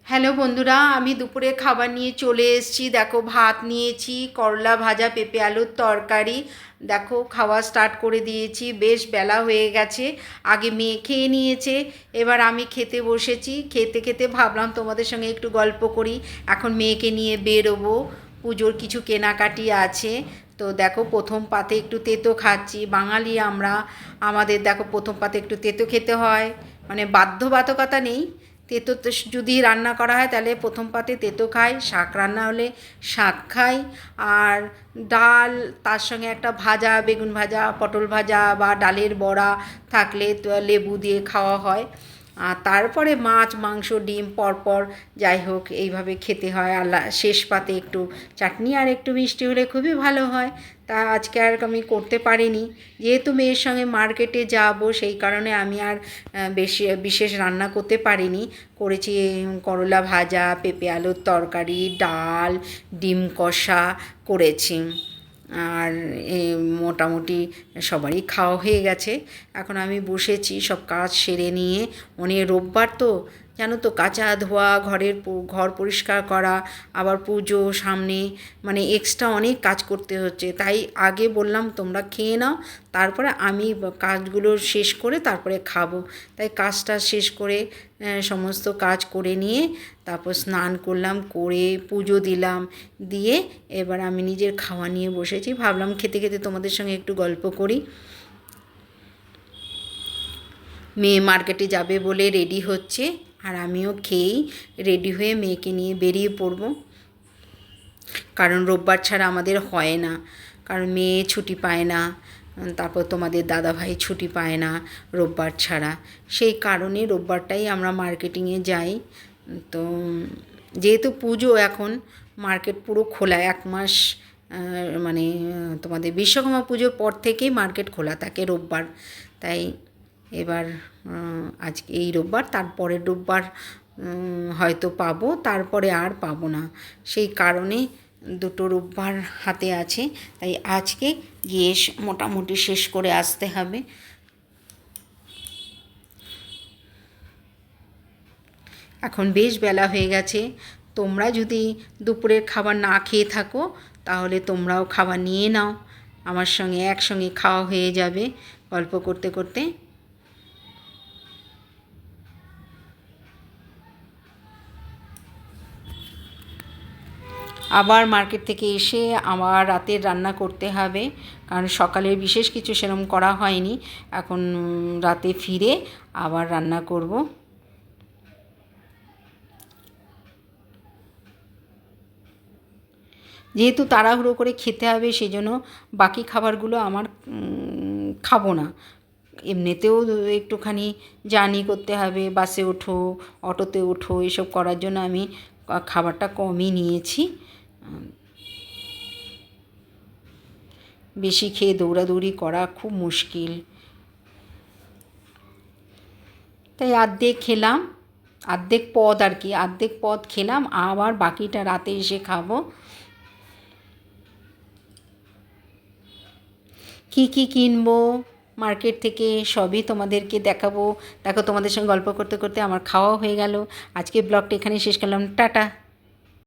Hello বন্ধুরা, আমি দুপুরে খাবার নিয়ে চলে এসেছি। দেখো, ভাত নিয়েছি, করলা ভাজা, পেঁপে আলুর তরকারি। দেখো, খাওয়া স্টার্ট করে দিয়েছি। বেশ বেলা হয়ে গেছে। আগে মেয়ে খেয়ে নিয়েছে, এবার আমি খেতে বসেছি। খেতে খেতে ভাবলাম তোমাদের সঙ্গে একটু গল্প করি। এখন মেয়েকে নিয়ে বেরোবো, পুজোর কিছু কেনাকাটি আছে। তো দেখো, প্রথম পাতে একটু তেতো খাচ্ছি। বাঙালি আমরা, আমাদের দেখো প্রথম পাতে একটু তেতো খেতে হয়, মানে বাধ্যবাধকতা নেই। তেঁতো তো যদি রান্না করা হয় তাহলে প্রথম পাতে তেঁতো খাই, শাক রান্না হলে শাক খাই, আর ডাল, তার সঙ্গে একটা ভাজা, বেগুন ভাজা, পটল ভাজা বা ডালের বড়া থাকলে তো লেবু দিয়ে খাওয়া হয়। আর তারপরে মাছ, মাংস, ডিম পরপর যাই হোক এইভাবে খেতে হয়। আর শেষ পাতে একটু চাটনি আর একটু মিষ্টি হলে খুবই ভালো হয়। তা আজকে আর আমি করতে পারিনি, যেহেতু মেয়ের সঙ্গে মার্কেটে যাব, সেই কারণে আমি আর বেশি বিশেষ রান্না করতে পারিনি। করেছি করলা ভাজা, পেঁপে আলুর তরকারি, ডাল, ডিম কষা করেছি। আর মোটামুটি সবারই খাওয়া হয়ে গেছে। এখন আমি বসেছি সব কাজ সেরে নিয়ে। অনেক রোববার তো, জানো তো, কাচা ধোয়া, ঘর পরিষ্কার করা, আবার পুজো সামনে, মানে এক্সট্রা অনেক কাজ করতে হচ্ছে। তাই আগে বললাম তোমরা খেয়ে নাও, তারপরে আমি কাজগুলো শেষ করে তারপরে খাবো। তাই কাজটা শেষ করে সমস্ত কাজ করে নিয়ে তারপর স্নান করলাম, করে পুজো দিলাম, দিয়ে এবার আমি নিজের খাওয়া নিয়ে বসেছি। ভাবলাম খেতে খেতে তোমাদের সঙ্গে একটু গল্প করি। মেয়ে মার্কেটে যাবে বলে রেডি হচ্ছে, আর আমিও খেয়েই রেডি হয়ে মেয়েকে নিয়ে বেরিয়ে পড়ব। কারণ রোববার ছাড়া আমাদের হয় না, কারণ মেয়ে ছুটি পায় না, তারপর তোমাদের দাদাভাই ছুটি পায় না রোববার ছাড়া। সেই কারণে রোববারটাই আমরা মার্কেটিংয়ে যাই। তো যেহেতু পুজো, এখন মার্কেট পুরো খোলা, 1 মাস, মানে তোমাদের বিশ্বকর্মা পুজোর পর থেকেই মার্কেট খোলা থাকে রোববার। তাই এবার আজকে এই রোববার, তারপরের রোববার হয়তো পাবো, তারপরে আর পাবো না। সেই কারণে দুটো রোববার হাতে আছে, তাই আজকে গিয়ে মোটামুটি শেষ করে আসতে হবে। এখন বেশ বেলা হয়ে গেছে। তোমরা যদি দুপুরের খাবার না খেয়ে থাকো তাহলে তোমরাও খাবার নিয়ে নাও, আমার সঙ্গে একসঙ্গে খাওয়া হয়ে যাবে গল্প করতে করতে। আবার মার্কেট থেকে এসে আবার রাতের রান্না করতে হবে, কারণ সকালের বিশেষ কিছু সেরকম করা হয়নি। এখন রাতে ফিরে আবার রান্না করব। যেহেতু তাড়াহুড়ো করে খেতে হবে, সেই জন্য বাকি খাবারগুলো আমার খাবো না। এমনিতেও একটুখানি জার্নি করতে হবে, বাসে ওঠো, অটোতে ওঠো, এসব করার জন্য আমি খাবারটা কমই নিয়েছি। বেশি খেয়ে দৌড়াদৌড়ি করা খুব মুশকিল। তাই অর্ধেক খেলাম, অর্ধেক পদ আর কি, অর্ধেক পদ খেলাম, আবার বাকিটা রাতে এসে খাবো। কী কী কিনবো মার্কেট থেকে সবই তোমাদেরকে দেখাবো। দেখো, তোমাদের সঙ্গে গল্প করতে করতে আমার খাওয়াও হয়ে গেল। আজকে ব্লগটা এখানেই শেষ করলাম। টাটা।